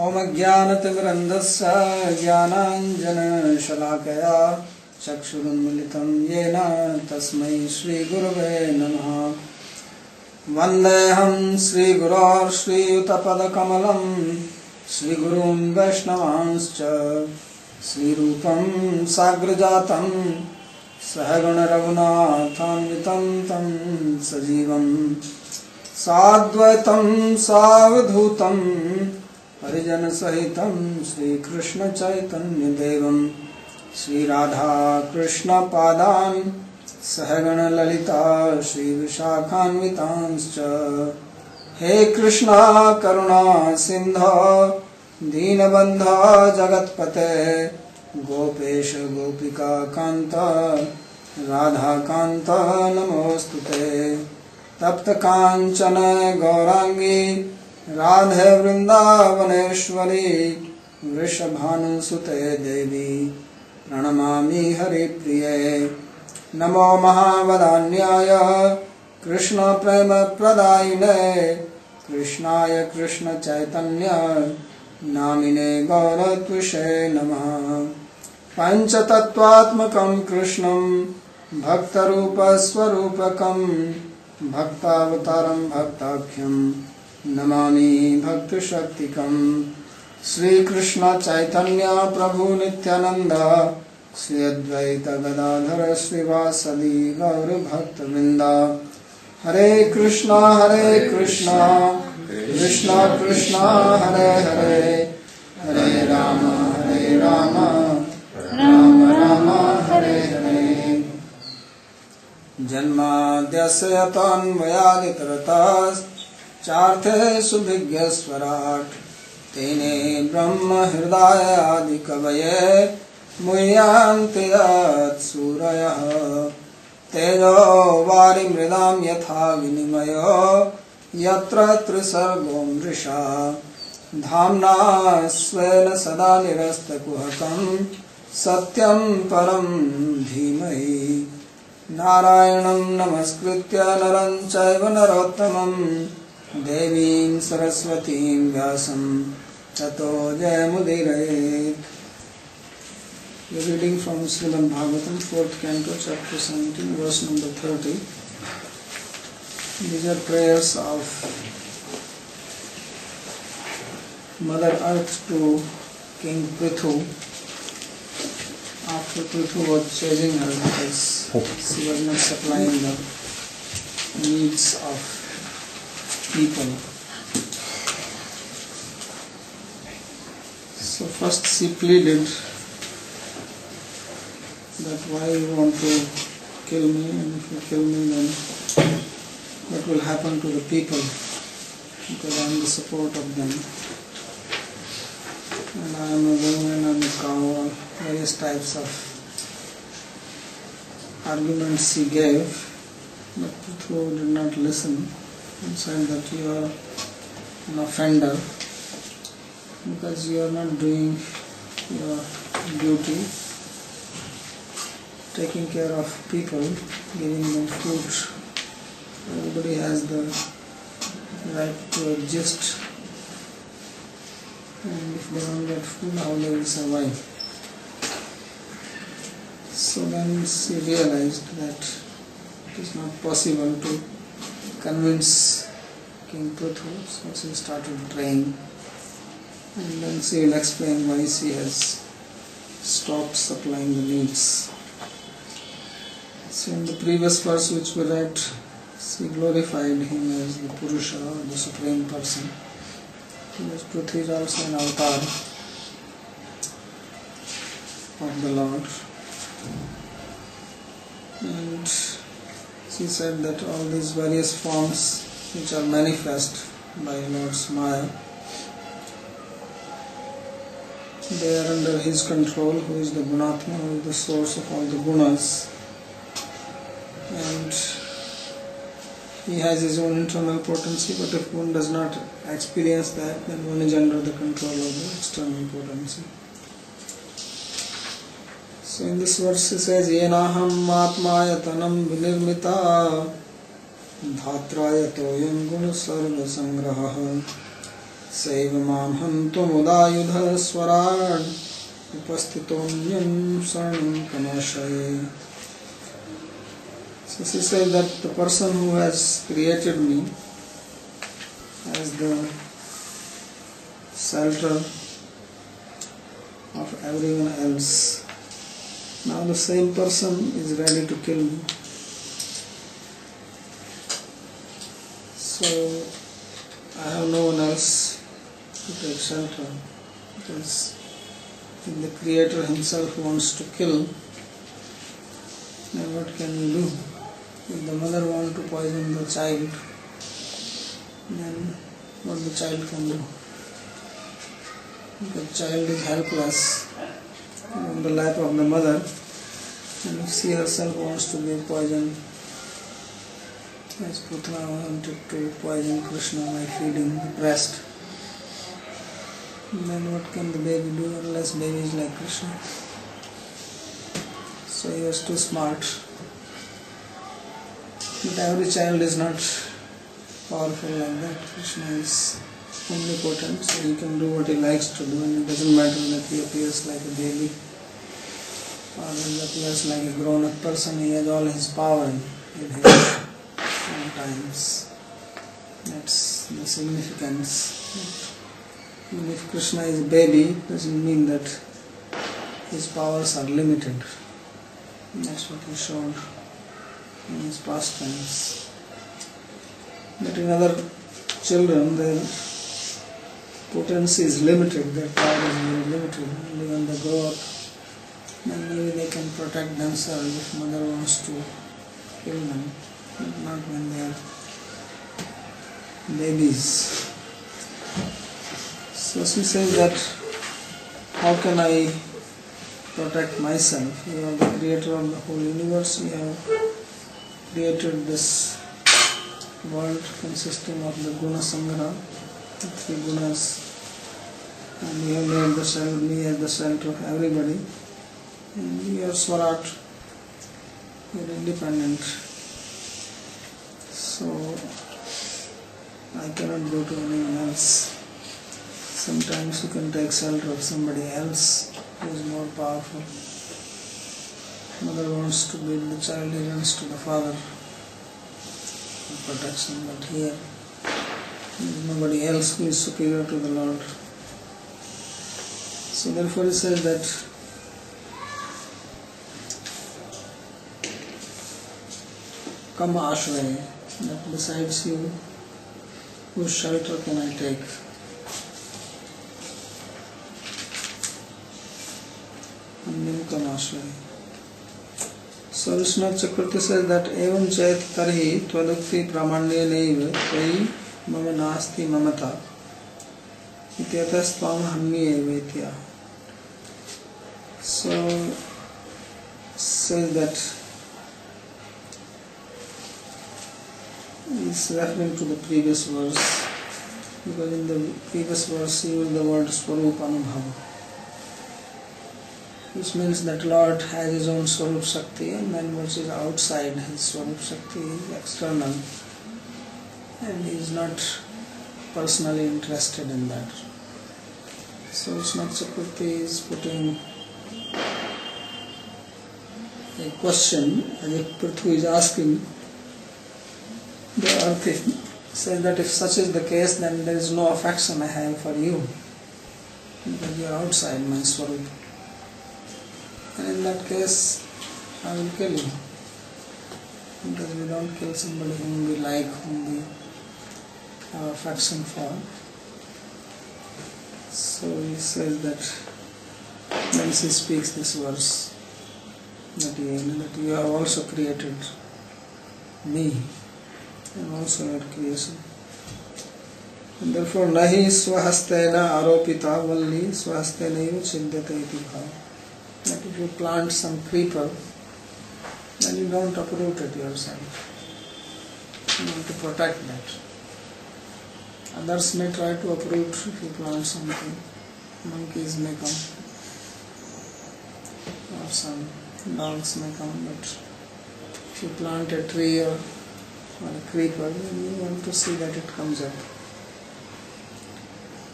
ओमज्ञानतिमिरन्धस्य ज्ञानाञ्जनशलाकया चक्षुरुन्मिलितं येन तस्मै श्रीगुरवे नमः। वन्देऽहं श्रीगुरोर्श्रीयुतपदकमलं श्रीगुरुं वैष्णवांश्च श्रीरूपं साग्रजातं सहगणरघुनाथान्वितं तं सजीवं साद्वैतं सावधूतं परिजनसहितं श्रीकृष्णचैतन्यदेवं श्रीराधाकृष्णपादान् सहगणललिता श्रीविशाखान्वितांश्च। हे कृष्णा करुणा सिन्धो दीनबन्धो जगत्पते गोपेश गोपिका कान्त राधाकान्त नमोऽस्तुते। तप्त काञ्चन गौरांगी राधे वृन्दावनेश्वरी वृषभानुसुते देवी प्रणमामि हरिप्रिये। नमो महावदान्याय कृष्ण प्रेम प्रदायिने कृष्णाय कृष्ण चैतन्य नामिने गौरत्विषे नमः। पंचतत्वात्मकं कृष्णं भक्तरूपस्वरूपकं भक्तावतारं भक्ताख्यं नमामि भक्तशक्तिकं। श्रीकृष्ण चैतन्य प्रभु नित्यानंद श्री अद्वैत गदाधर श्रीवासदि गौर भक्तवृंद। हरे कृष्णा कृष्णा कृष्णा हरे हरे हरे राम राम राम हरे हरे। जन्माद्यस्य यतोऽन्वयादितरतश्चार्थे विघ्नेश्वराट् तेने ब्रह्म हृदय आदि कवये मुह्यन्ति यत्सूरयः। तेजो वारिमृदां यथा विनिमयो यत्र त्रिसर्गो मृषा धाम्ना स्वेन सदा निरस्तकुहकं सत्यं परं धीमहि। नारायणं नमस्कृत्य नरं चैव नरोत्तमं देवीं सरस्वतीं व्यासं ततो जयमुदीरयेत्। We are reading from Srimad Bhagavatam, 4th Canto, chapter 17, verse number 30. These are prayers of Mother Earth to King Prithu after Prithu was chasing her because she was not supplying the needs of people. So first she pleaded that why you want to kill me, and if you kill me then what will happen to the people, because I am the support of them and I am a woman and a cow, various types of arguments she gave, but Prithu did not listen and said that you are an offender because you are not doing your duty, taking care of people, giving them food. Everybody has the right to adjust, and if they don't get food, how they will survive. So then she realized that it is not possible to convince King Prithu, so she started praying, and then she will explain why she has stopped supplying the needs. So in the previous verse which we read, she glorified him as the Purusha, or the Supreme Person. Because Prithu is also an avatar of the Lord. And she said that all these various forms which are manifest by Lord's Maya, they are under his control, who is the Gunatma, who is the source of all the gunas. And he has his own internal potency, but if one does not experience that, then one is under the control of the external potency. So in this verse he says, Yenaham atmayatanam vinirmita धात्रायतोऽयं गुणसर्वसंग्रहः Saivamam hantumudayudha swarad upasthitomyam sarnam kamashaye. So she says that the person who has created me as the shelter of everyone else, now the same person is ready to kill me. So I have no one else to take shelter, because if the Creator himself wants to kill, then what can we do? If the mother wants to poison the child, then what the child can do? The child is helpless on the lap of the mother, and if she herself wants to give poison, as Putra wanted to poison Krishna by feeding the breast, then what can the baby do unless baby is like Krishna? So he was too smart. But every child is not powerful like that. Krishna is omnipotent, so he can do what he likes to do, and it doesn't matter that he appears like a baby or he appears like a grown-up person. He has all his power in him sometimes. That's the significance. Even if Krishna is a baby, it doesn't mean that his powers are limited. That's what he showed in his pastimes. But in other children, their potency is limited, their power is very limited. Only when they grow up, then maybe they can protect themselves if mother wants to kill them, but not when they are babies. So she says that, how can I protect myself? You are the creator of the whole universe. You have created this world consisting of the guna sangra, the three gunas, and you have made me as the shelter of everybody. And you are Swarat, you are independent. So I cannot go to anyone else. Sometimes you can take shelter of somebody else who is more powerful. Mother wants to beat the child, he runs to the father for protection, but here there is nobody else who is superior to the Lord. So therefore he says that Kama Ashraya, that besides you, whose shelter can I take? So Vishnu Chakravarti says that evam chet tarhi tvadukti pramanya neva tvai mama nasti mamata ityatas tvam hammi evetya. So says that is referring to the previous verse, because in the previous verse he used the word Swarup Anubhava, which means that Lord has his own Swarup Shakti, and then which is outside his Swarup Shakti is external, and he is not personally interested in that. So Srimad Chakravarti is putting a question, as if Prithu is asking the earth, says that if such is the case, then there is no affection I have for you, because you are outside my Swarup. And in that case, I will kill you, because we don't kill somebody whom we like, whom we have affection for. So he says that, then he speaks this verse, that you have also created me, and also your creation. And therefore, nahi swahastena aropita valli swahastena eva chidyate iti bhava. That if you plant some creeper, then you don't uproot it yourself. You want to protect that. Others may try to uproot if you plant something. Monkeys may come, or some dogs may come, but if you plant a tree or a creeper, then you want to see that it comes up.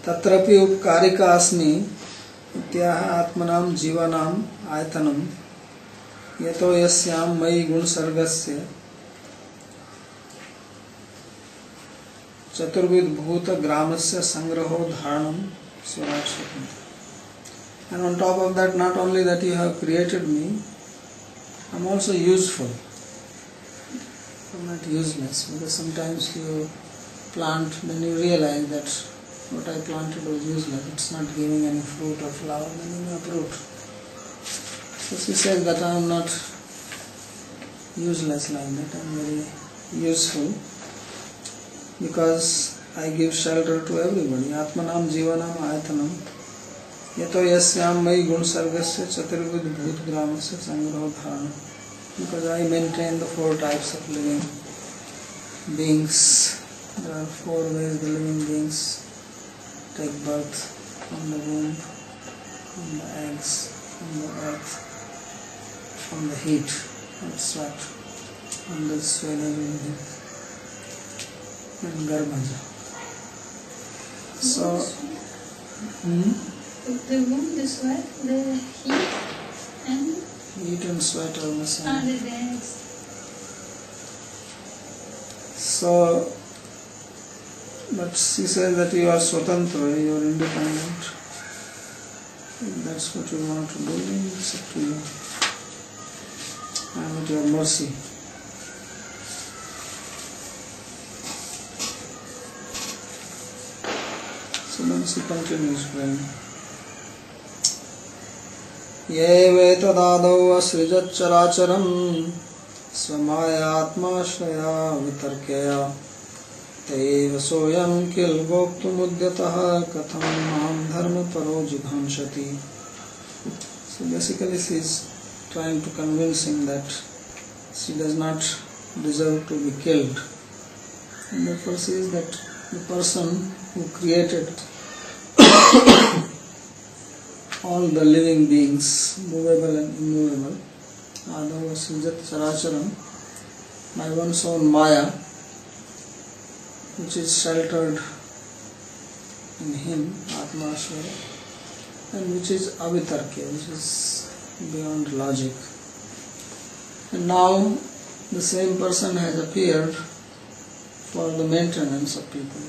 तत्रपि उपकारिका अस्मि इत्याह आत्मनां जीवानां आयतनं यतो यस्यां मयि गुणसर्गस्य चतुर्विध भूत ग्रामस्य संग्रहो धारणं स्वराट शक्नुते. And on top of that, not only that you have created me, I am also useful. I am not useless, because sometimes you plant, then you realize that what I planted was useless, it's not giving any fruit or flower, then you uproot. So she says that I am not useless like that, I am very useful, because I give shelter to everybody. Atmanam jivanam ayatanam yato yasyam mai gun sargasya chaturvid bhut gramasya sangraho dharana. Because I maintain the 4 types of living beings. There are 4 ways the living beings take birth: from the womb, from the eggs, from the earth, from the heat and sweat, from the swelling and garbhaja. So, the womb, the sweat, the heat and sweat are the same. And the eggs. So, but she says that you are swatantra, you are independent. If that's what you want to do, then it's up to you. I am at your mercy. So then she continues praying. Ye vetadadau asrijaccharacharam svamayatmashraya vitarkaya teva soyam kil goptumudyatah katham mam dharma paro jighanshati. So basically she is trying to convince him that she does not deserve to be killed. And therefore she is that the person who created all the living beings, movable and immovable, Adava Srijat Characharam, by one's own Maya, which is sheltered in him, Atma Ashwara, and which is Avitarkya, which is beyond logic. And now the same person has appeared for the maintenance of people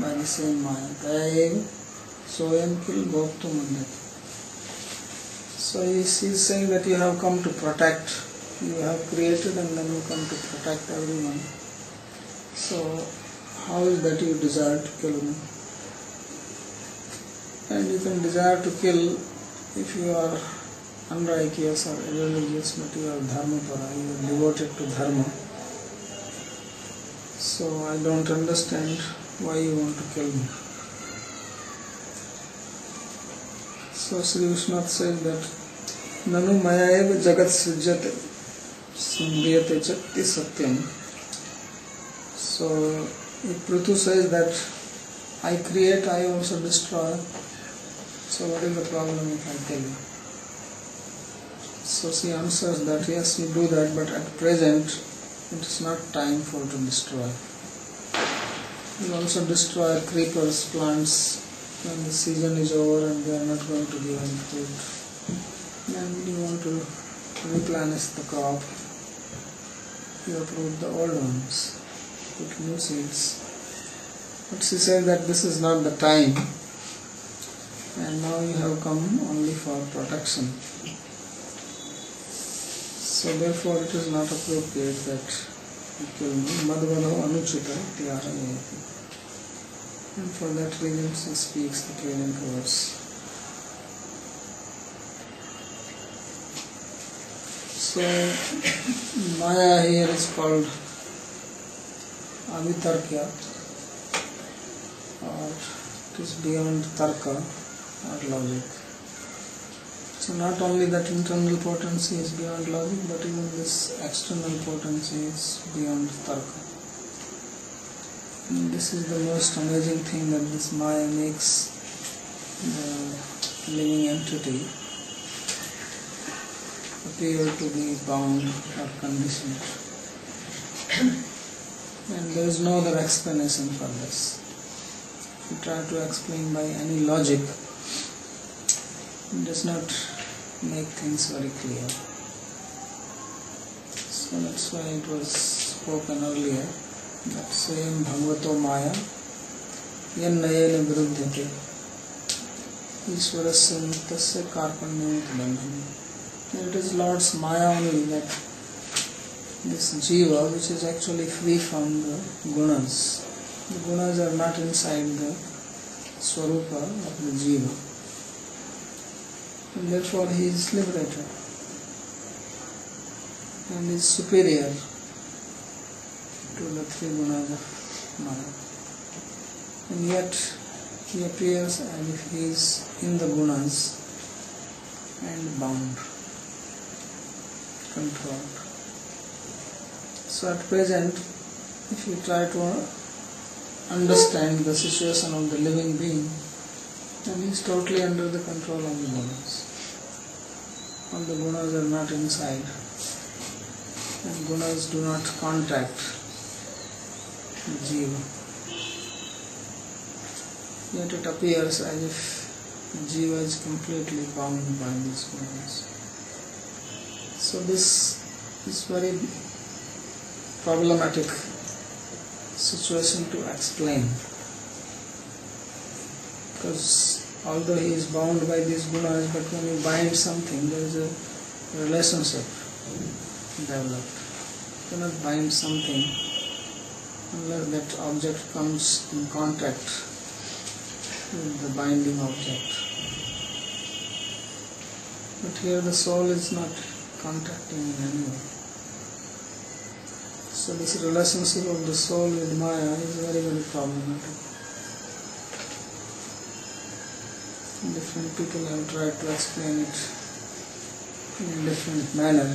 by the same Maya. Taev Soyam Kil Goptu Mandat. So he is saying that you have come to protect, you have created and then you come to protect everyone. So how is that you desire to kill me? And you can desire to kill if you are unrighteous or irreligious, but you are dharmapara, you are devoted to dharma. So I don't understand why you want to kill me. So Sri Vishwanath says that Nanu maya eva jagat srijyate samriyate chakti satyam. So if Prithu says that I create, I also destroy, so what is the problem if I kill you? So she answers that yes, you do that, but at present it is not time for to destroy. You also destroy creepers, plants, when the season is over and they are not going to give any food. Then you want to replenish the crop. You uproot the old ones, put new seeds. But she said that this is not the time, and now you have come only for protection. So therefore it is not appropriate that you kill me. Madhvadho anuchita tyarayati. And for that reason she speaks the present words. So Maya here is called Avitarkya, or it is beyond Tarka or logic. So not only that internal potency is beyond logic, but even this external potency is beyond Tarka. And this is the most amazing thing, that this Maya makes the living entity appear to be bound or conditioned. And there is no other explanation for this. if you try to explain by any logic, it does not make things very clear. So that's why it was spoken earlier that Swayam Bhagavato Maya Yan Nayena Viruddhyate Ishwarasya Muktasya Karpanyam Bandhani. It is Lord's Maya only that this jiva, which is actually free from the gunas. The gunas are not inside the swarupa of the jiva. And therefore he is liberated and is superior to the three gunas of Maya. And yet he appears as if he is in the gunas and bound, controlled. So at present, if you try to understand the situation of the living being, then he is totally under the control of the gunas. All the gunas are not inside, and gunas do not contact the jiva. Yet it appears as if the jiva is completely bound by these gunas. So this is very problematic situation to explain, because although he is bound by these gunas, but when you bind something, there is a relationship developed. You cannot bind something unless that object comes in contact with the binding object. But here the soul is not contacting in any way. So this relationship of the soul with Maya is very, very problematic. Different people have tried to explain it in a different manner,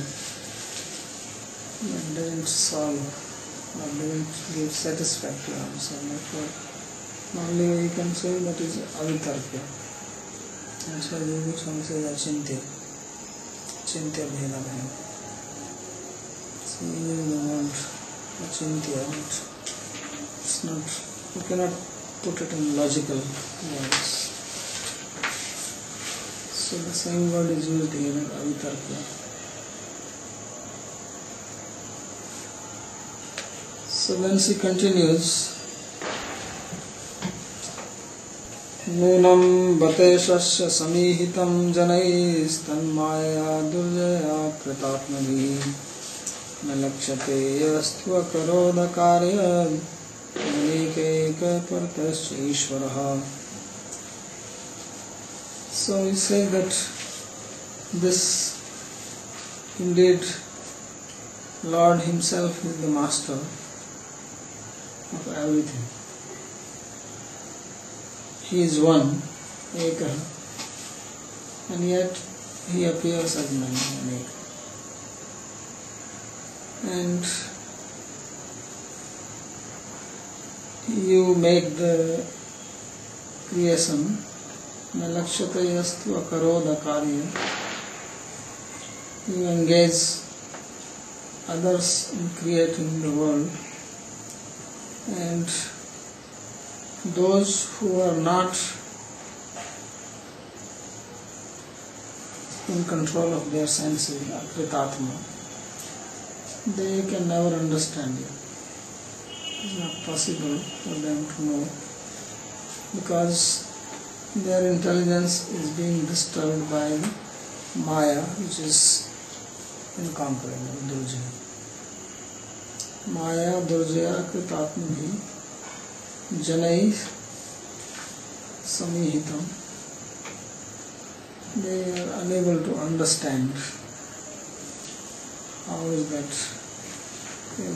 but doesn't solve or doesn't give satisfactory answer. Therefore, the only way you can say that is avitarkya. And so some say achintya, chintya bheda bheda. So you don't want achintya, but it's not, you cannot put it in logical words. So the same word is used here, avitarkya. So then she continues, Nunam bateshasya samihitam janaistanmaya durjaya kritatmavi nalakshate yastva karoda karya manikeka partasya ishvaraha. So we say that this indeed Lord himself is the master of everything. He is one, Eka, and yet he appears as many, Aneka. And you make the creation, Nalakshata yastu akaroda karya. You engage others in creating the world, and those who are not in control of their senses, akritatma, they can never understand you. It is not possible for them to know, because their intelligence is being disturbed by Maya, which is incomparable, Durjaya. Maya, Durjaya, Kritatmani, Janai, Samihitam. They are unable to understand how is that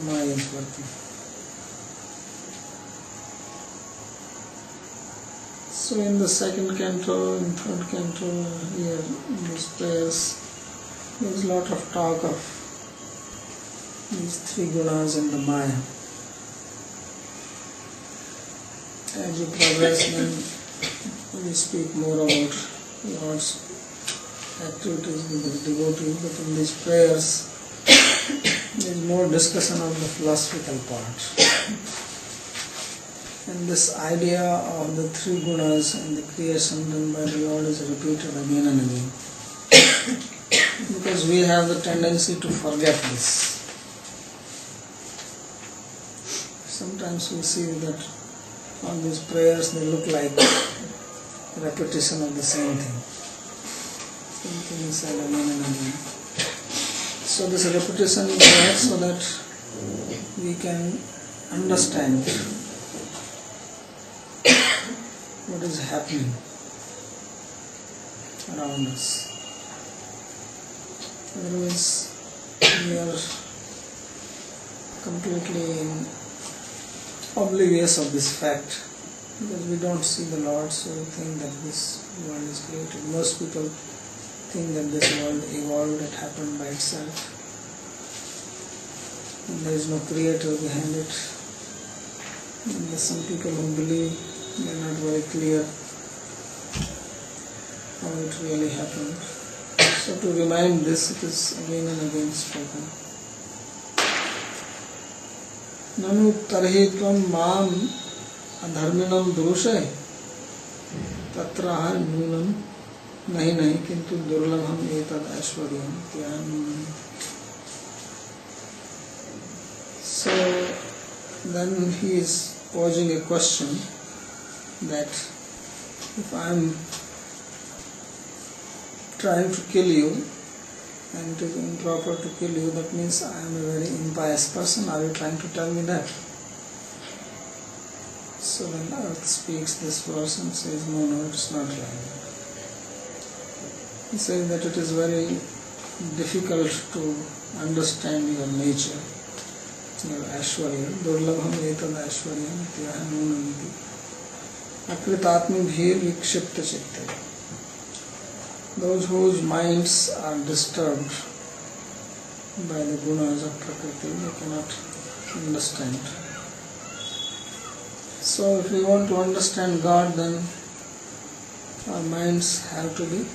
Maya is working. So in the second canto, in third canto, here in these prayers, there is a lot of talk of these three gunas and the Maya. As you progress, then we speak more about Lord's activities with the devotee, but in these prayers, there is more discussion of the philosophical part. And this idea of the three gunas in the creation done by the Lord is repeated again and again. Because we have the tendency to forget this. Sometimes we see that all these prayers, they look like repetition of the same thing. Same thing is said again and again. So this repetition is there so that we can understand what is happening around us. Otherwise, we are completely oblivious of this fact, because we don't see the Lord, so we think that this world is created. Most people think that this world evolved, it happened by itself, and there is no creator behind it. And there's some people who believe, they are not very clear how it really happened. So to remind this, it is again and again spoken. Nanu tarhi tvam mam adharminam durushay tatraha nunam nahi kintu durlabham etad aishwaryam tyanunam. So then he is posing a question that if I am trying to kill you and it is improper to kill you, that means I am a very impious person. Are you trying to tell me that? So when Earth speaks this verse and says, no, it's not like that. He says that it is very difficult to understand your nature, your Aishwarya. Durlabham etad Aishwaryam tyaha nunamiti akritatmi bhir vikshipta chitta. Those whose minds are disturbed by the gunas of Prakriti, they cannot understand. So if we want to understand God, then our minds have to be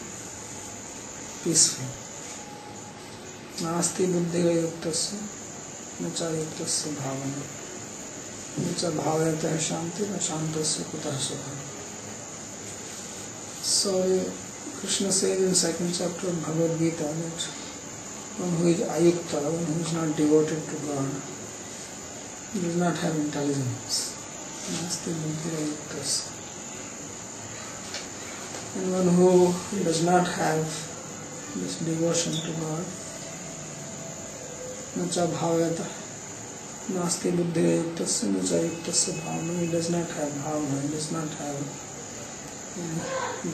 peaceful. Nasti buddhiga yuktasya nacha yuktasya bhavana nacha bhavayatah shanti na shantasya kutah sukha. So Krishna says in second chapter of Bhagavad Gita that one who is ayukta, one who is not devoted to God, does not have intelligence. Nasti buddhira yuktasya. And one who does not have this devotion to God, nacha bhavayata, nasti buddhira yuktasya, nacha yuktasya bhavana, he does not have bhavana, he does not have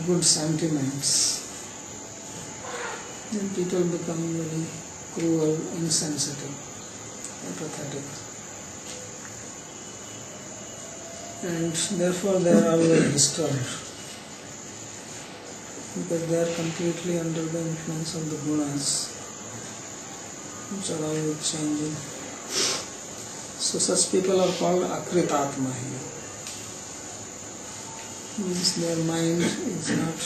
good sentiments. Then people become very cruel, insensitive, apathetic. And therefore they are always disturbed, because they are completely under the influence of the gunas, which are always changing. So such people are called akritatma here. Means their mind is not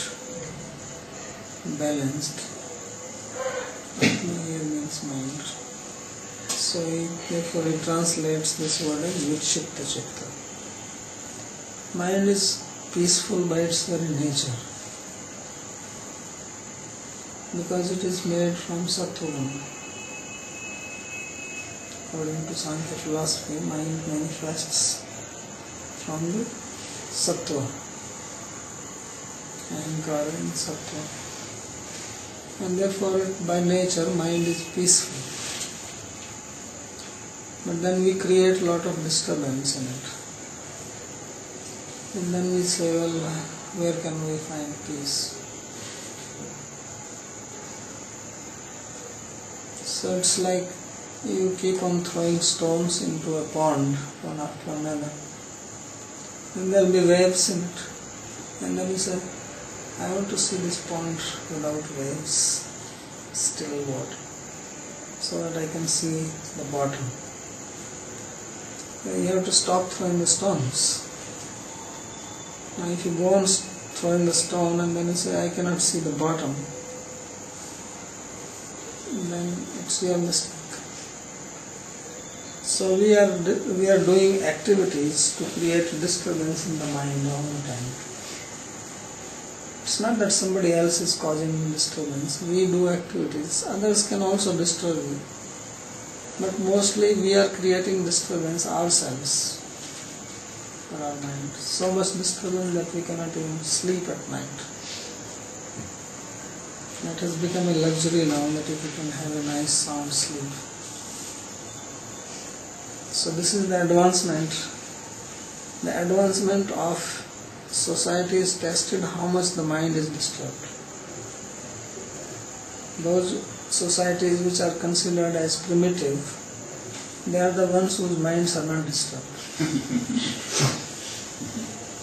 balanced. Atma here means mind. So therefore he translates this word as vikshipta chitta. Mind is peaceful by its very nature, because it is made from sattva. According to Sankhya philosophy, mind manifests from the sattva. Ahankara and sattva. And therefore by nature mind is peaceful. But then we create a lot of disturbance in it. And then we say, well, where can we find peace? So it's like you keep on throwing stones into a pond one after another, and there will be waves in it. And then you say, I want to see this pond without waves, still water, so that I can see the bottom. Then you have to stop throwing the stones. Now if you go on throwing the stone and then you say, I cannot see the bottom, then it's your mistake. So we are doing activities to create disturbance in the mind all the time. It's not that somebody else is causing disturbance. We do activities. Others can also disturb you. But mostly we are creating disturbance ourselves for our mind. So much disturbance that we cannot even sleep at night. That has become a luxury now, that if you can have a nice sound sleep. So this is the advancement. The advancement of society is tested how much the mind is disturbed. Those societies which are considered as primitive, they are the ones whose minds are not disturbed.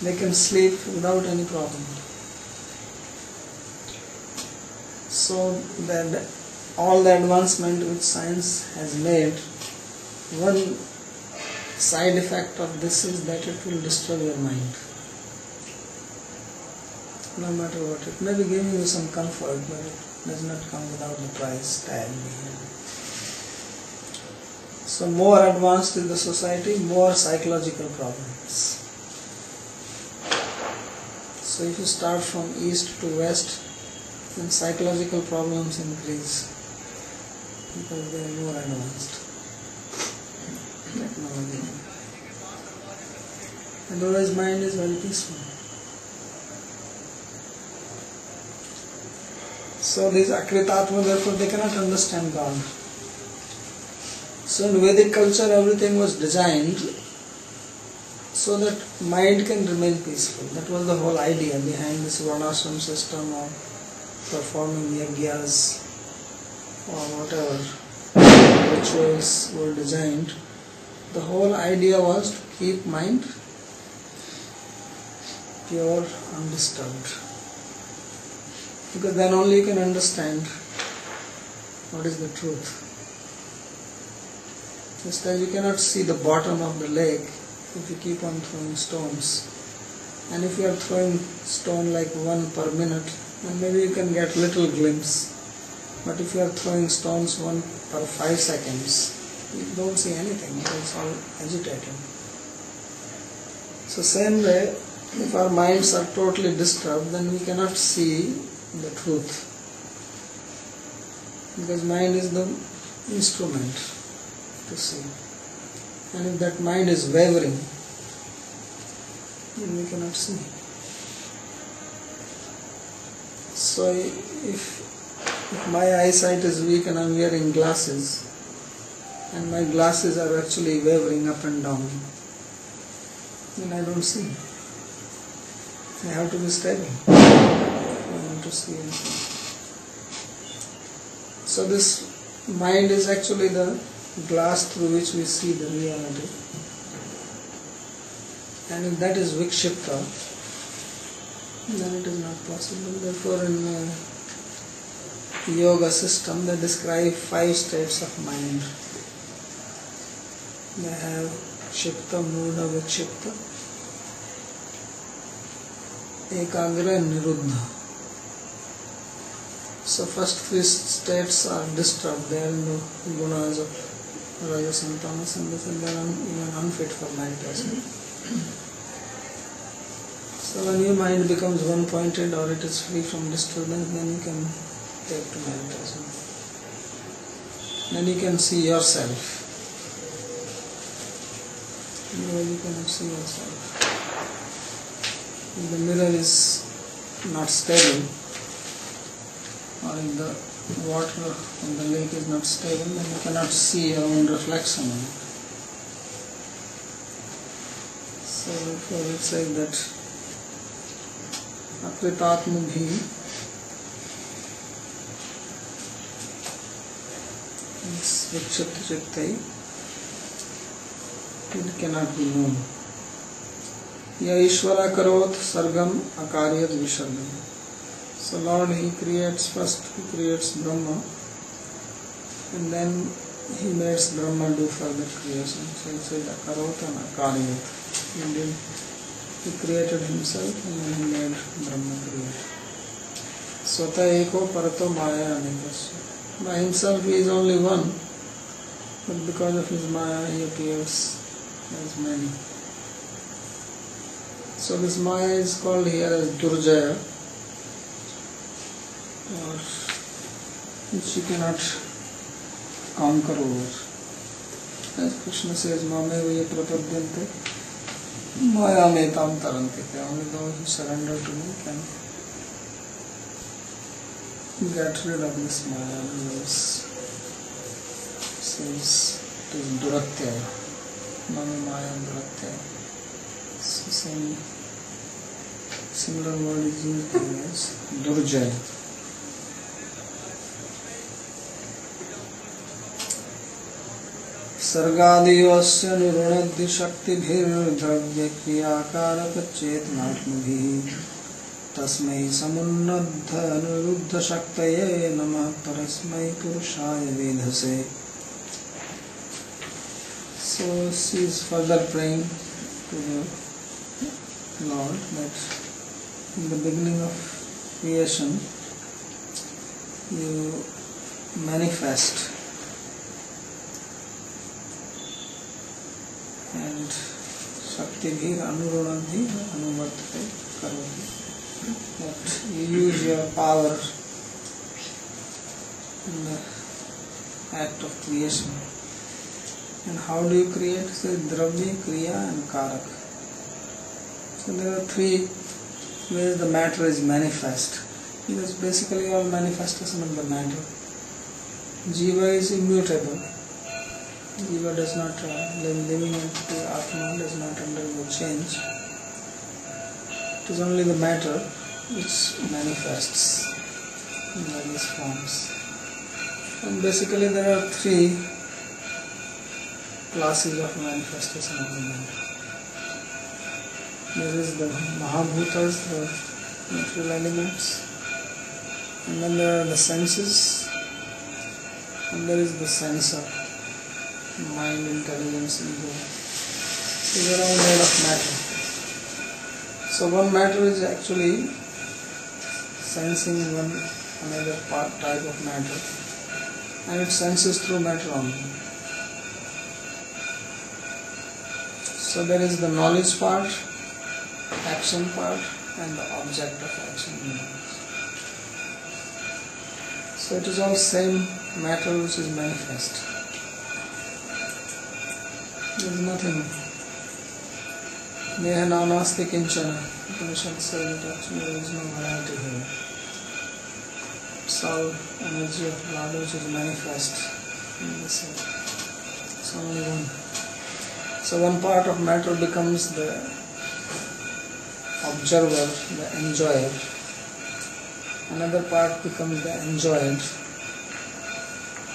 They can sleep without any problem. So that all the advancement which science has made, one side effect of this is that it will disturb your mind. No matter what, it may be giving you some comfort, but it does not come without the price tag. So more advanced is the society, more psychological problems. So if you start from east to west, then psychological problems increase because they are more advanced technology. Otherwise mind is very peaceful. So these Akritatma, therefore they cannot understand God. So in Vedic culture everything was designed so that mind can remain peaceful. That was the whole idea behind this varnashram system of performing yagyas or whatever rituals were designed. The whole idea was to keep mind pure, undisturbed. Because then only you can understand what is the truth. Just as you cannot see the bottom of the lake if you keep on throwing stones. And if you are throwing stone like one per minute, then maybe you can get little glimpse. But if you are throwing stones one per 5 seconds, you don't see anything, it's all agitating. So same way, if our minds are totally disturbed, then we cannot see the truth. Because mind is the instrument to see. And if that mind is wavering, then we cannot see. So if my eyesight is weak and I am wearing glasses, and my glasses are actually wavering up and down, then I don't see. I have to be stable if I want to see anything. So this mind is actually the glass through which we see the reality. And if that is vikshipta, then it is not possible. Therefore in yoga system they describe 5 states of mind. They have Kshipta, Mudha, Vikshipta, Ekagra and Niruddha. So first 3 states are disturbed. They are in the gunas of Rajas and Tamas, and they are even unfit for meditation. So when your mind becomes one-pointed or it is free from disturbance, then you can take to meditation. Then you can see yourself. You cannot see yourself. If the mirror is not stable, or if the water in the lake is not stable, then you cannot see your own reflection in it. So therefore it says that Akritatmubhi is Vikshipta Chittai. It cannot be known. Ya Ishvara karot sargam akaryat vishargam. So Lord, He creates Brahma, and then He makes Brahma do further creation. So He says akarot and akaryat. He created Himself and then He made Brahma create. Swata eko parato maya anekasya. By Himself He is only one, but because of his Maya he appears as many. So this Maya is called here as Durjaya, or which you cannot conquer over. As Krishna says, Mame vaya prapadyante Maya metam taranti. Only those who surrender to me can get rid of this Maya. This says it is Duratyaya. Mame Maya Duratyaya. So similar word is used here as Durjaya. सर्गादिवस्य निरुणद्धि शक्तिभिर्द्रव्यक्रियाकारकचेतनात्मभिः तस्मै समुन्नद्ध अनिरुद्ध शक्तये नमः परस्मै पुरुषाय वेधसे. So she is further praying to the Lord that in the beginning of creation you manifest and Shakti-bhir anurunadhi anuvartate karoti, that you use your power in the act of creation. And how do you create? So dravya, kriya and karak. So there are three ways the matter is manifest. Because basically all manifestation of the matter. Jiva is immutable. Jiva does not, living entity, Atma does not undergo change. It is only the matter which manifests in various forms. And basically there are three classes of manifestation of the matter. There is the Mahabhutas, the material elements, and then there are the senses, and there is the sensor, mind, intelligence, ego. These are all made of matter. So one matter is actually sensing another type of matter, and it senses through matter only. So there is the knowledge part, action part, and the object of action. So it is all same matter which is manifest. There is nothing. Neha nanasti kinchana. Upanishad says that actually there is no variety here. It's all energy of Lord which is manifest in this world. It's only one. So one part of matter becomes the observer, the enjoyer. Another part becomes the enjoyed.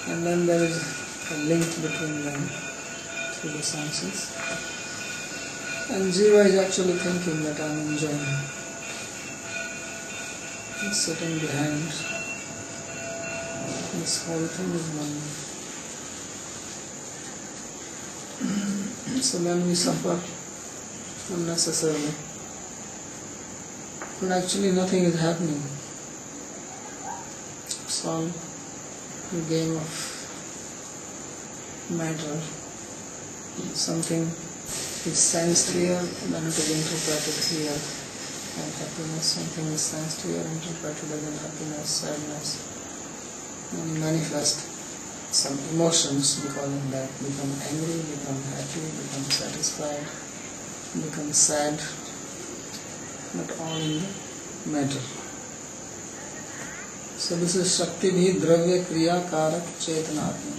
And then there is a link between them through the senses. And Jiva is actually thinking that I am enjoying. He's sitting behind. This whole thing is one. So then we suffer unnecessarily. But actually nothing is happening. It's all a game of matter. Something is sensed here, then it is interpreted here as happiness. Something is sensed here, interpreted as unhappiness, sadness. And manifest some emotions because of that. Become angry, become happy, become satisfied, become sad. But all in the matter. So this is Shakti-bhi, Dravya, Kriya, Karak, Chetanatma.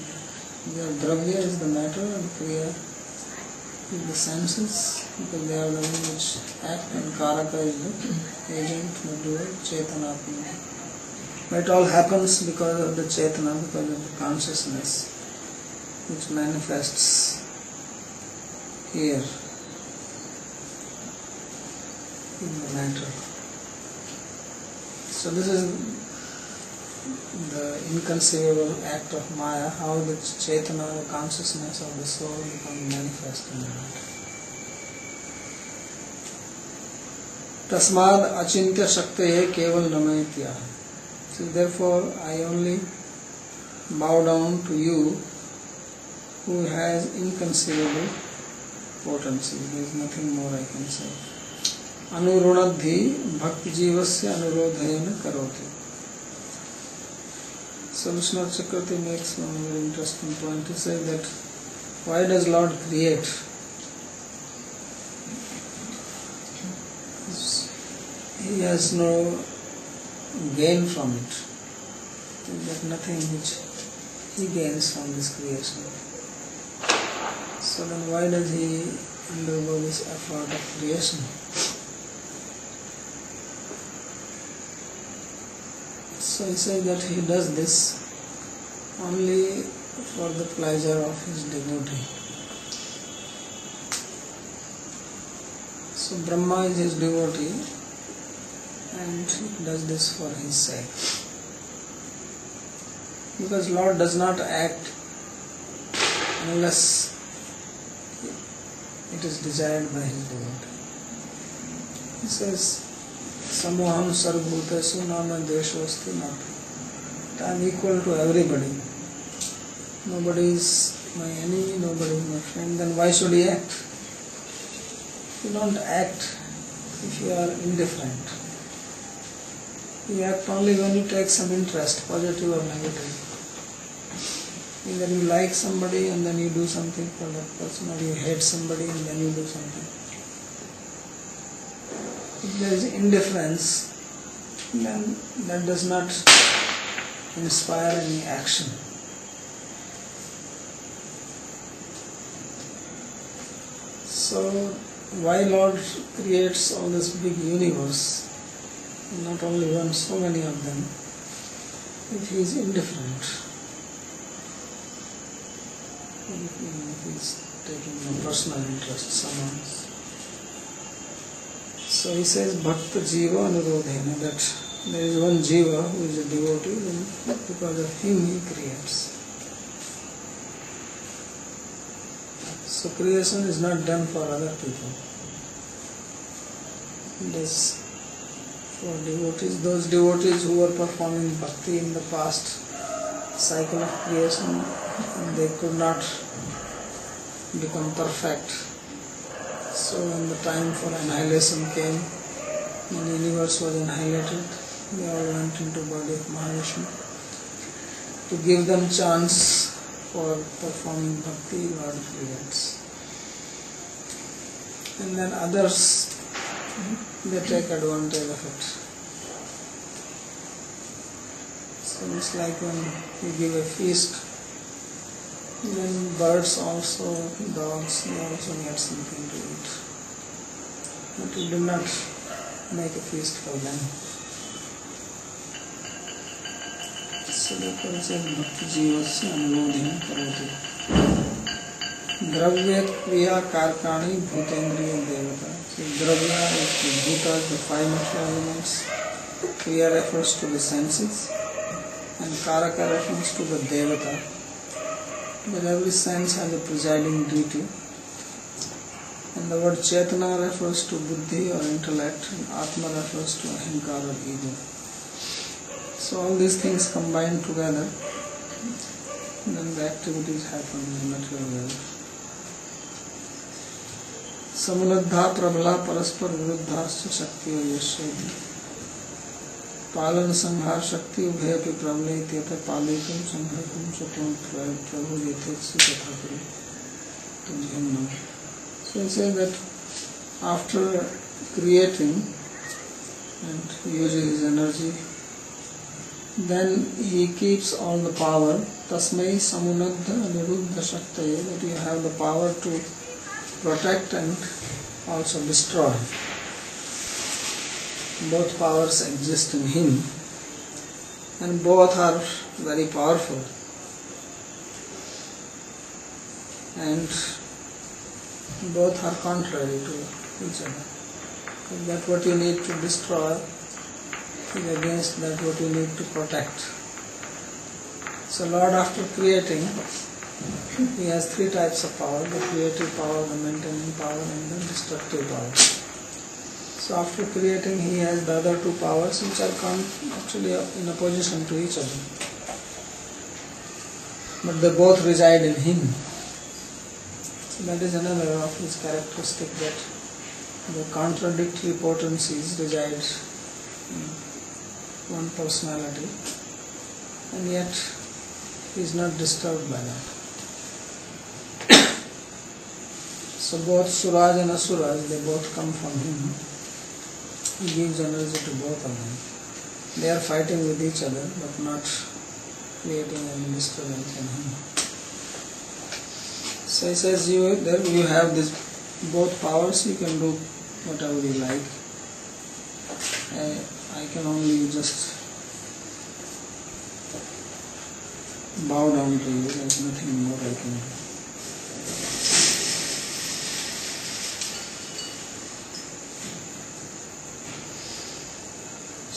Dravya is the matter and Kriya is the senses, because they are the ones which act, and Karaka is the agent, the doer, Chetanatma. But it all happens because of the Chetana, because of the consciousness which manifests here in the matter. So this is the inconceivable act of Maya, how the Chetana, the consciousness of the soul becomes manifest in the matter. Tasmad achintya shaktaye keval namayitya. So therefore I only bow down to you who has inconceivable potency. There is nothing more I can say. Anurunadhi bhakti jivasya anurodhayana karoti. So Vishnu Chakravarti makes one very interesting point. He says that why does Lord create? He has no gain from it. There is nothing which he gains from this creation. So then why does he undergo this effort of creation? So he says that he does this only for the pleasure of his devotee. So Brahma is his devotee and he does this for his sake. Because Lord does not act unless it is desired by his devotee. He says, Samoham sarvbhutesu nama deshosti nata. I am equal to everybody. Nobody is my enemy, nobody is my friend. Then why should he act? You don't act if you are indifferent. You act only when you take some interest, positive or negative. Either you like somebody and then you do something for that person, or you hate somebody and then you do something. If there is indifference, then that does not inspire any action. So why Lord creates all this big universe, not only one, so many of them, if he is indifferent? If he is taking a personal interest, someone. So he says, Bhakta Jiva Anurodhena, that there is one Jiva who is a devotee, then because of him he creates. So creation is not done for other people. It is for devotees, those devotees who were performing bhakti in the past cycle of creation, and they could not become perfect. So when the time for annihilation came, when the universe was annihilated, they all went into body of Mahavishnu. To give them chance for performing bhakti, Lord creates. And then others, they take advantage of it. So it's like when you give a feast, then birds also, dogs, they also get something to eat. But you do not make a feast for them. So therefore it says, Bhakti Jivasya Anubodhina Karoti. Dravya Kriya Karkani Bhutendriya Devata. So Dravya is the Bhutas, the five material elements. Kriya refers to the senses. And Karaka refers to the Devata. But every sense has a presiding deity. And the word Chetana refers to Buddhi or intellect, and Atma refers to Ahankara or ego. So all these things combined together, then the activities happen in the material world. Samuladha prabala paraspar viruddhascha shaktiyo yasya पालन संहार शक्ति उभयपि प्रबले इत्यतः पालितुम संहर्तुम शक्नुम प्रभु यथेच्छति तथा करो तुम. So he says that after creating and using his energy, then he keeps all the power. Tasmai samunadha niruddha shaktaye, that you have the power to protect and also destroy. Both powers exist in him, and both are very powerful. And both are contrary to each other. That what you need to destroy is against that what you need to protect. So Lord, after creating, he has three types of power: the creative power, the maintaining power, and the destructive power. So after creating, he has the other two powers which are actually in opposition to each other. But they both reside in him. So that is another of his characteristic, that the contradictory potencies reside in one personality, and yet he is not disturbed by that. So both Suraj and Asuraj, they both come from him. He gives energy to both of them. They are fighting with each other, but not creating any disturbance in him. So he says, you have this both powers, you can do whatever you like. I can only just bow down to you, there's nothing more I can do.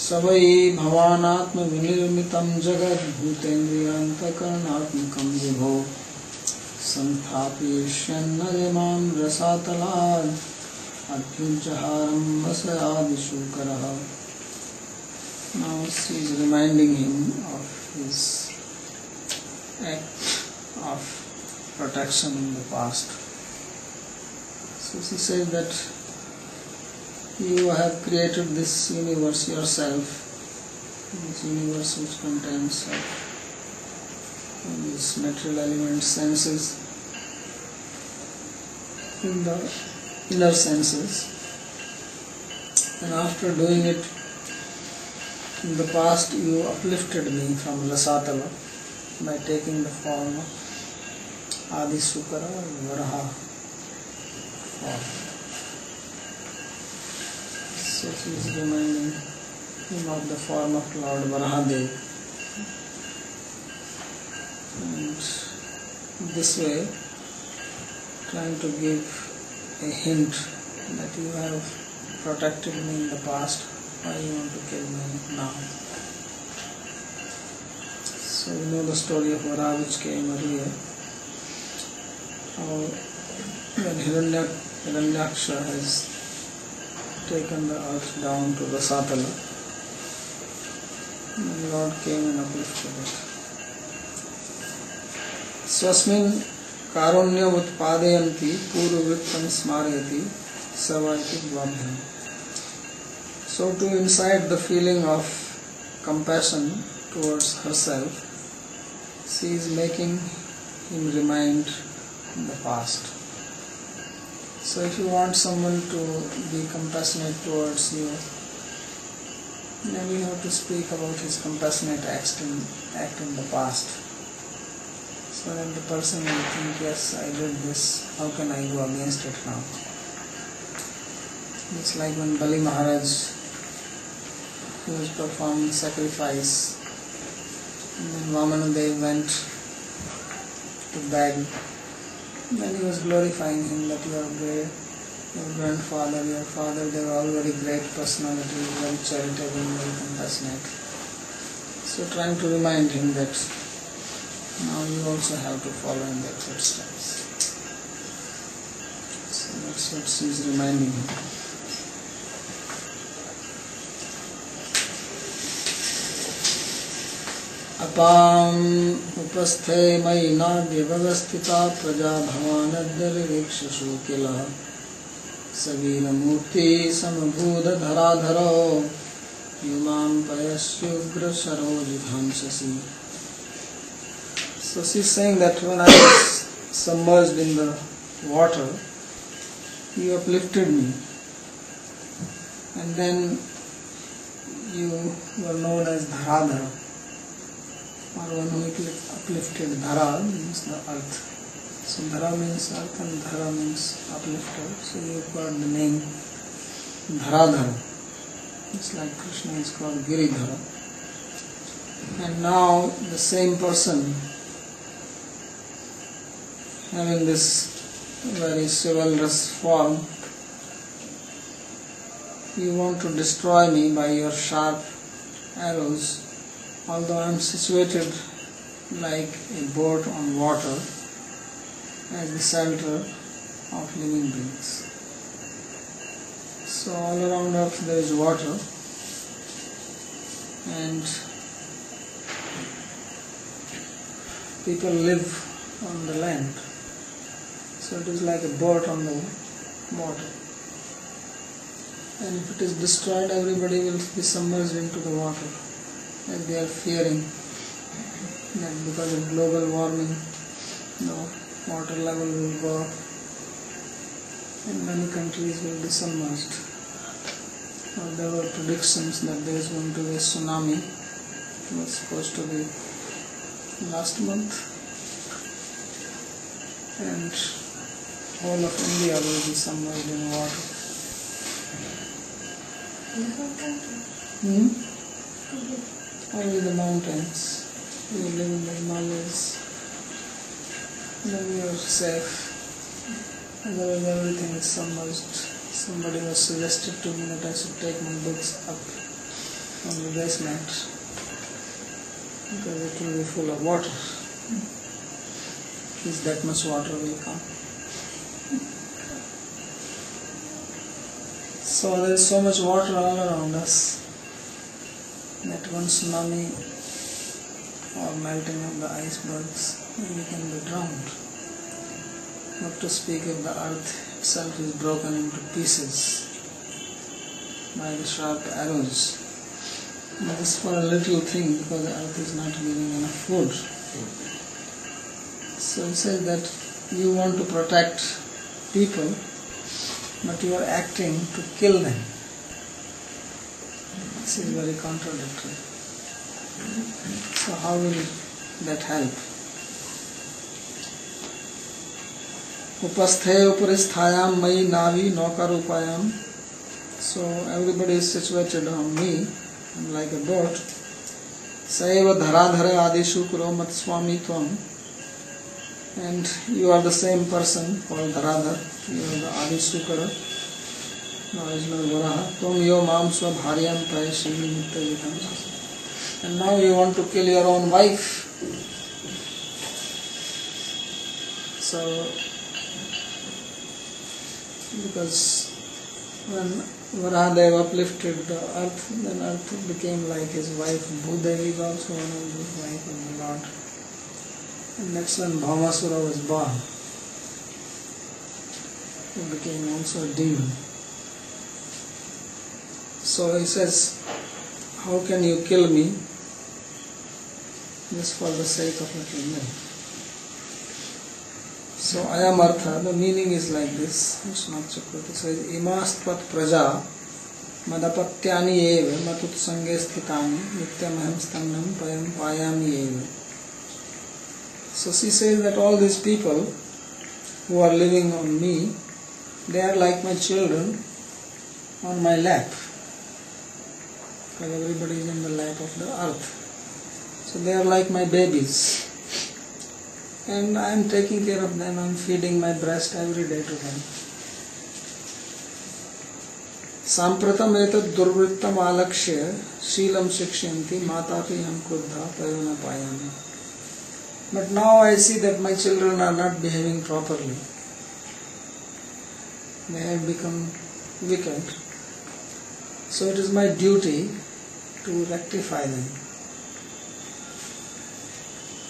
Savai bhavanatma vinirmitam jagat bhutendriyantakarnatmakam vibho santhapishyannarimam rasatalad adhyujaharam vasayadishukaraha. Now she is reminding him of his act of protection in the past. So she says that you have created this universe yourself, this universe which contains these material elements, senses, in the inner senses. And after doing it in the past, you uplifted me from Rasatala by taking the form of Adi Sukara or Varaha form. So she is reminding him of the form of Lord Varahadev. And this way, trying to give a hint that you have protected me in the past, why you want to kill me now? So you know the story of Varaha which came earlier. How when Hiranyaksha has taken the earth down to the Satala, and the Lord came and uplifted it. Swasmin karunyam utpadayanti purvrittam smarayati savaiti vabhyam. So too inside the feeling of compassion towards herself, she is making him remind the past. So if you want someone to be compassionate towards you, then you have to speak about his compassionate act in the past. So that the person will think, yes, I did this, how can I go against it now? It's like when Bali Maharaj, he was performing sacrifice, and then Vamanadev went to beg. Then he was glorifying him that you are great, your grandfather, your father, they were all very great personalities, very charitable, very compassionate. So trying to remind him that now you also have to follow in their footsteps. So that's what she is reminding him. Apam upasthe mai nadya vyavastita praja bhavanadyaririkshashu kila savira murti samabhuda dharadharo yumam payasyugra sarojidhamsasi. So she is saying that when I was submerged in the water, you uplifted me, and then you were known as Dharadhara, or one who uplifted. Dhara means the earth. So Dhara means earth and Dhara means uplifted. So you got the name Dharadhara. It's like Krishna is called Giridhara. And now the same person, having this very chivalrous form, you want to destroy me by your sharp arrows, although I am situated like a boat on water as the shelter of living beings. So all around earth there is water, and people live on the land. So it is like a boat on the water. And if it is destroyed, everybody will be submerged into the water. And they are fearing that because of global warming, water level will go up and many countries will be submerged. There were predictions that there is going to be a tsunami. It was supposed to be last month, and whole of India will be submerged in water. Only the mountains. You live in the Himalayas, then you are safe. Otherwise everything is submerged. Somebody was suggested to me that I should take my books up from the basement because it will be full of water. At least that much water will come. So there is so much water all around us that one tsunami or melting of the icebergs, we can be drowned. Not to speak if the earth itself is broken into pieces by the sharp arrows. And this for a little thing because the earth is not giving enough food. So it says that you want to protect people, but you are acting to kill them. This is very contradictory. So how will that help? Upasthe uparistayam mayi navi naukarupayam. So everybody is situated on me, I'm like a boat. Saiva dharadhara adishu kuro mat swami tvam. And you are the same person called Dharadhar. You are the Adisukara, the original Varaha. Tvam yo mam swa bharyam prayashini nittajitam. And now you want to kill your own wife. So, because when Varahadev uplifted the earth, then earth became like his wife. Bhudevi is also one of the wife of the Lord. And that's when Bhamasura was born. He became also a demon. So he says, how can you kill me just for the sake of little milk? So ayam artha, the meaning is like this. Srimad Chakravarti says, imastvat praja madapatyani eva matut sange sthitani nityamaham stannam payam payami eva. So she says that all these people who are living on me, they are like my children on my lap. Because everybody is in the lap of the earth. So they are like my babies. And I am taking care of them, I am feeding my breast every day to them. Sampratam etat durvrittam alakshya sheelam shikshanti matapi ham kruddha payona payami. But now I see that my children are not behaving properly. They have become wicked. So it is my duty to rectify them.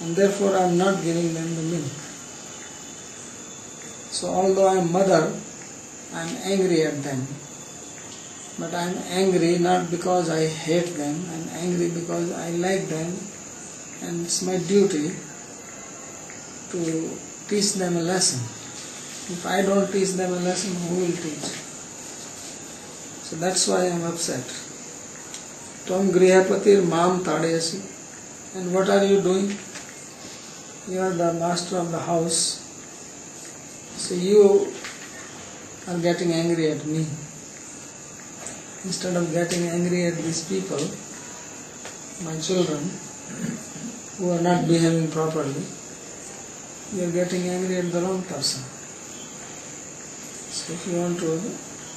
And therefore I am not giving them the milk. So although I am mother, I am angry at them. But I am angry not because I hate them, I am angry because I like them, and it's my duty to teach them a lesson. If I don't teach them a lesson, who will teach? So that's why I am upset. Tvam grihapatir mam tadayasi. And what are you doing? You are the master of the house. So you are getting angry at me. Instead of getting angry at these people, my children, who are not behaving properly, you are getting angry at the wrong person. So if you want to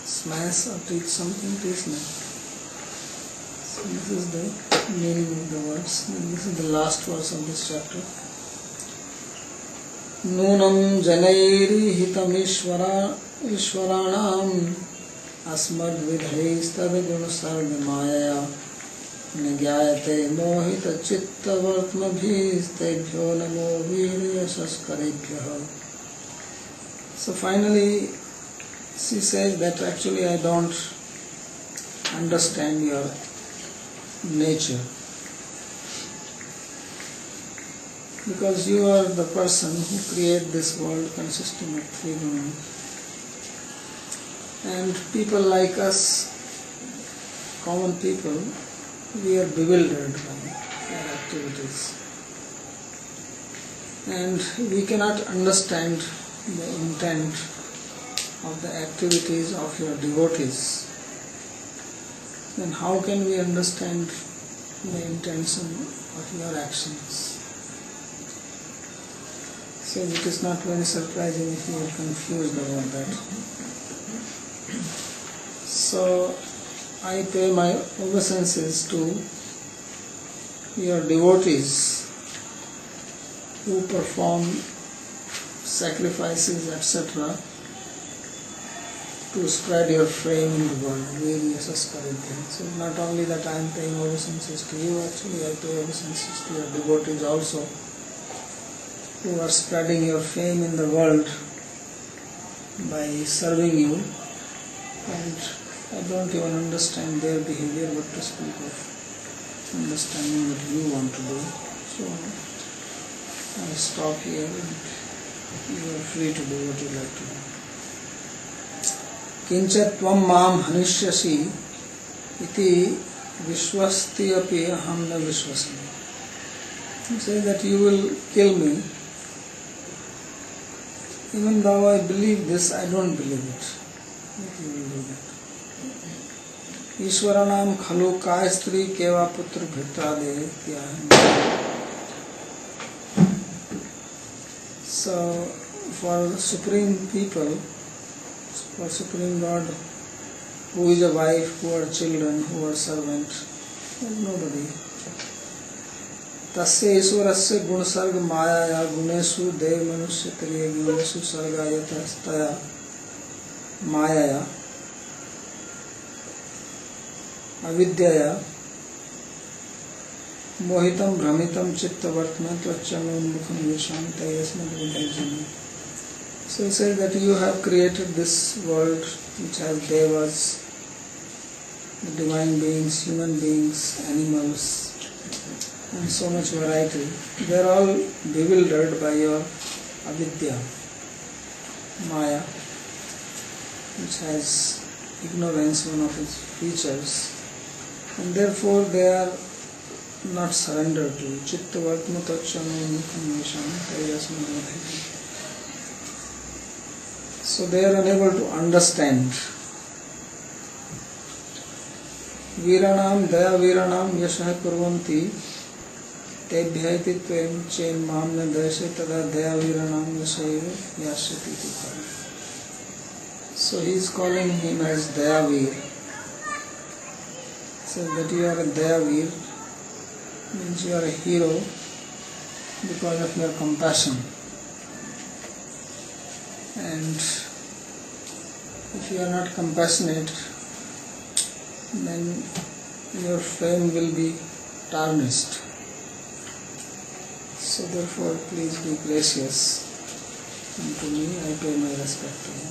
smash or teach something, teach them. So this is the meaning of the words, and this is the last verse of this chapter. Nunam janairi hitam ishwaranam asmad vidhais tad guna sarga maya Nagyayate mohita chitta vartmabhis tebhyo namo virya saskaribhyaha. So finally she says that actually I don't understand your nature, because you are the person who created this world consisting of three gunas, and people like us, common people, we are bewildered by your activities, and we cannot understand the intent of the activities of your devotees. Then how can we understand the intention of your actions? So it is not very surprising if you are confused about that. So I pay my obeisances to your devotees who perform sacrifices, etc., to spread your fame in the world. So not only that I am paying obeisances to you, actually I pay obeisances to your devotees also, who are spreading your fame in the world by serving you, and I don't even understand their behavior, what to speak of understanding what you want to do. So I stop here and you are free to do what you like to do. Kinchat tvam mam hanishyasi iti vishwasti api aham na vishwasmi. You say that you will kill me. Even though I believe this, I don't believe it. That you will do that. Ishwaranam khalu kaya stri keva putra bhitrade tyaha. So, for Supreme people, for Supreme God, who is a wife, who are children, who are servants, there is nobody. Tasya Ishwarasya Gunsarga Mayaya Guneshu Dev Manusya Triya Guneshu Sargayata Staya Mayaya Avidyaya Mohitam Brahmitam Chitta Vartma Tvachanunmukham Visham Tayasmat Vindajani. So he says that you have created this world which has devas, the divine beings, human beings, animals, and so much variety. They are all bewildered by your avidya, maya, which has ignorance, one of its features, and therefore they are not surrendered to. Chitta vartma tachanunmukham. So they are unable to understand. Viranam daya viranam yasha kurvanti tebhyaiti tvam chen mamna dasya tada daya viranam yasaiva yasyati tika. So he is calling him as Dayavir. So that you are a Dayavir means you are a hero because of your compassion. And if you are not compassionate, then your fame will be tarnished. So therefore, please be gracious unto me. I pay my respect to you.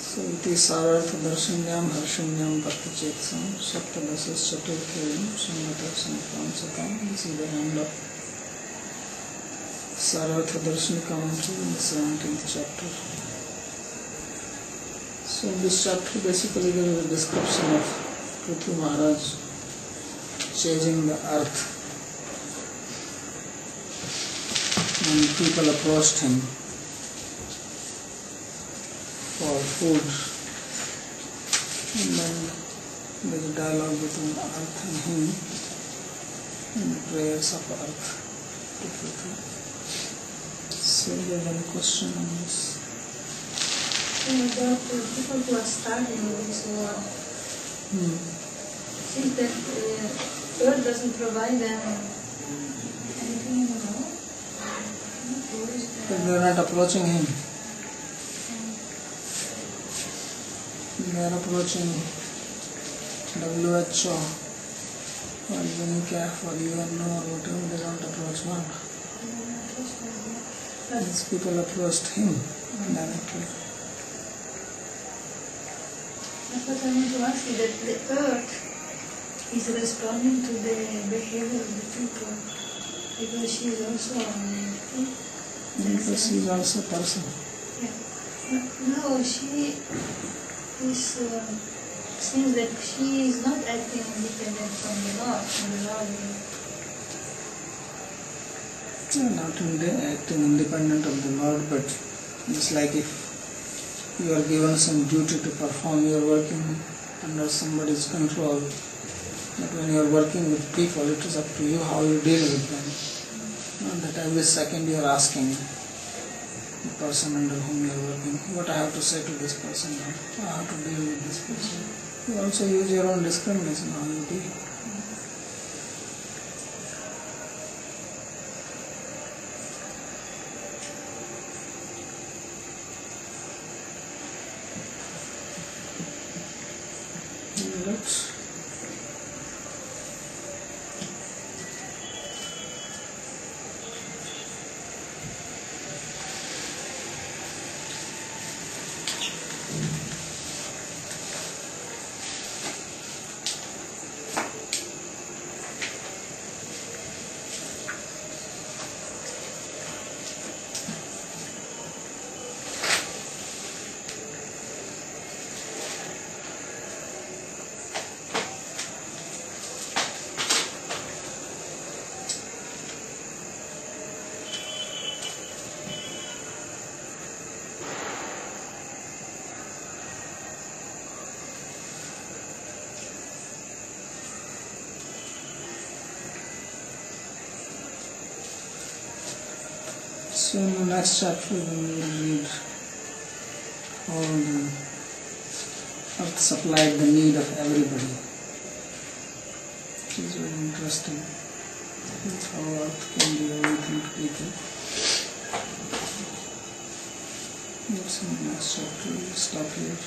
So it is sarartha darsanyam harsanyam bhakti chetsam saptadasas chaturthayam samataksanatam satam. This is the end of Sarartha Darshan commentary in the 17th chapter. So in this chapter basically there is a description of Prithvi Maharaj changing the earth when people approached him for food, and then there is a dialogue between earth and him and the prayers of earth to Prithvi. So do you have any question on this? About the people who are starting this war, since that Earth doesn't provide them anything at all, But they are not approaching him. They are approaching WHO or UNICEF or UNO or whatever. They don't approach one. These people approached him directly. That's what I want to ask you, that the earth is responding to the behavior of the people, because she is also an entity. Because she is also a person. Yeah. No, she is, seems that she is not acting independent from the Lord, Not acting independent of the Lord, but it's like if you are given some duty to perform, you are working under somebody's control. But when you are working with people, it is up to you how you deal with them. Not that every second you are asking the person under whom you are working, what I have to say to this person now, I have to deal with this person. You also use your own discrimination how you deal. Let's So in the next chapter we will read how the earth supplied the need of everybody. It is very interesting how earth can give everything to people. That's in the next chapter. We will stop here.